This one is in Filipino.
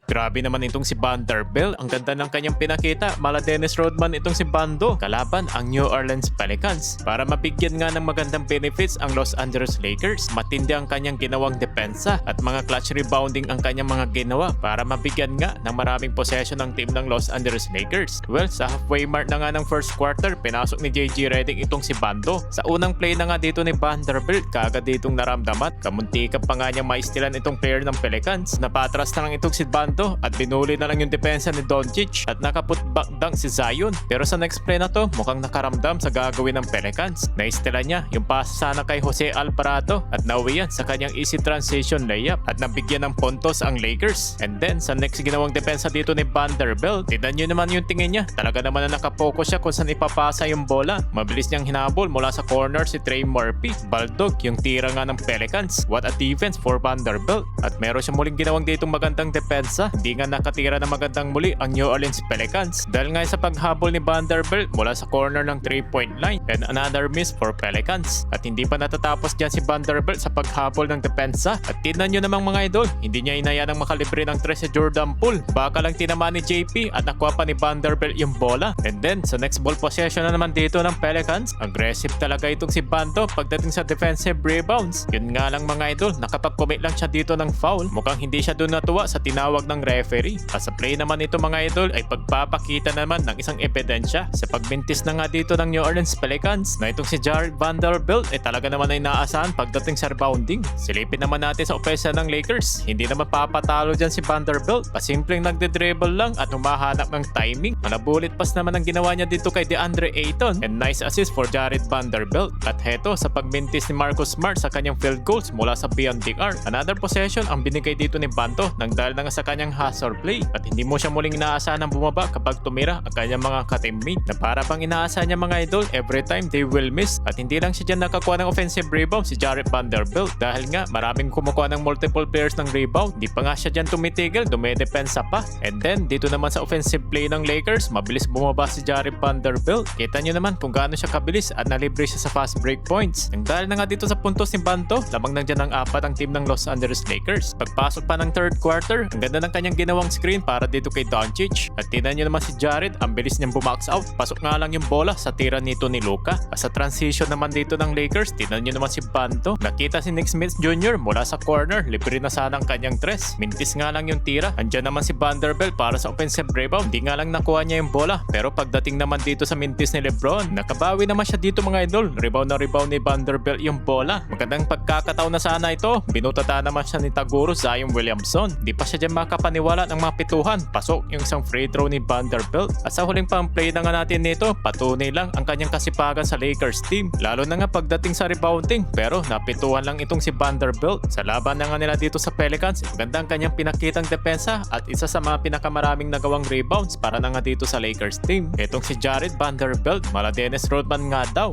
Grabe naman itong si Vanderbilt. Ang ganda ng kanyang pinakita. Mala Dennis Rodman itong si Bando kalaban ang New Orleans Pelicans. Para mabigyan nga ng magandang benefits ang Los Angeles Lakers, matindi ang kanyang ginawang depensa at mga clutch rebounding ang kanyang mga ginawa para mabigyan nga ng maraming possession ng team ng Los Angeles Lakers. Well, sa halfway mark na nga ng first quarter, pinasok ni JJ Redick itong si Bando. Sa unang play na nga dito ni Vanderbilt, kagad ditong naramdaman. Kamuntikan pa nga niyang maistilan itong player ng Pelicans. Napatras na lang itong si Bando at binuli na lang yung depensa ni Doncic at nakaputback dunk si Zion. Pero sa next play na to, mukhang nakaramdam sa gagawin ng Pelicans. Naistila niya yung pasa sana kay Jose Alvarado at nauwi yan sa kanyang easy transition layup at nabigyan ng puntos ang Lakers. And then sa next ginawang depensa dito ni Vanderbilt, tignan nyo naman yung tingin niya. Talaga naman na nakapokus siya kung saan ipapasa yung bola. Mabilis niyang hinabol mula sa corner si Trey Murphy. Baldog yung tira nga ng Pelicans. What a defense for Vanderbilt. At meron siya muling ginawang ditong magandang depensa. Hindi nga nakatira na magandang muli ang New Orleans Pelicans dahil nga sa paghabol ni Vanderbilt mula sa corner ng 3-point line and another miss for Pelicans. At hindi pa natatapos dyan si Vanderbilt sa paghabol ng depensa. At tignan nyo namang mga idol, hindi niya inaya ng makalibre ng 3 si Jordan Poole. Baka lang tinama ni JP at nakuha pa ni Vanderbilt yung bola. And then sa next ball possession na naman dito ng Pelicans, aggressive talaga itong si Bando pagdating sa defensive rebounds. Yun nga lang mga idol, nakapag-commit lang siya dito ng foul. Mukhang hindi siya doon natuwa sa tinawag ng referee. At sa play naman ito mga idol ay pagpapakita naman ng isang ebidensya sa pagbintis na nga dito ng New Orleans Pelicans na itong si Jared Vanderbilt ay talaga naman ay naasahan pagdating sa rebounding. Silipin naman natin sa opensa ng Lakers. Hindi naman papatalo dyan si Vanderbilt. Pasimpleng nagde-dribble lang at humahanap ng timing. Manabulit pass naman ang ginawa niya dito kay DeAndre Ayton and nice assist for Jared Vanderbilt. At heto sa pagbintis ni Marcus Smart sa kanyang field goals mula sa beyond the arc. Another possession ang binigay dito ni Banto nang dahil na nga sa kanyang hustle play at hindi mo siya muling inaasahan ng bumaba kapag tumira ang kanyang mga ka-teammate na para bang inaasahan niya mga idol every time they will miss. At hindi lang siya dyan nakakuha ng offensive rebound si Jared Vanderbilt dahil nga maraming kumukuha ng multiple players ng rebound. Di pa nga siya dyan tumitigil, dumedepensa pa. And then dito naman sa offensive play ng Lakers, mabilis bumaba si Jared Vanderbilt. Kita nyo naman kung gaano siya kabilis at nalibre siya sa fast break points. Nang dahil na nga dito sa puntos ni Banto, lamang nang dyan ang 4 ang team ng Los Angeles Lakers. Pagpasok pa ng third quarter, ang ganda ng kanyang ginawang screen para dito kay Doncic. At tingnan nyo naman si Jared, ang bilis niyang bumax out. Pasok nga lang yung bola sa tira nito ni Luka. At sa transition naman dito ng Lakers, tingnan nyo naman si Banto. Nakita si Nick Smith Jr. mula sa corner, libre na sana ang kanyang tres. Mintis nga lang yung tira. Andyan naman si Vanderbilt para sa offensive rebound. Hindi nga lang nakuha niya yung bola. Pero pagdating naman dito sa mintis ni LeBron, nakabawi naman siya dito mga idol. Rebound na rebound ni Vanderbilt yung bola. Magandang pagkakataon na sana ito. Binutata naman siya ni Taguro Zion Williamson. Di pa siya dyan makapaniwala ng mga pituhan. Pasok yung isang free throw ni Vanderbilt. At sa huling pang play na nga natin nito, patunay lang ang kanyang kasipagan sa Lakers team. Lalo na nga pagdating sa rebounding. Pero napituhan lang itong si Vanderbilt. Sa laban na nga nila dito sa Pelicans, maganda ang kanyang pinakitang depensa at isa sa mga pinakamaraming nagawang rebounds para na nga dito sa Lakers team. Itong si Jared Vanderbilt, mala Dennis Rodman nga daw.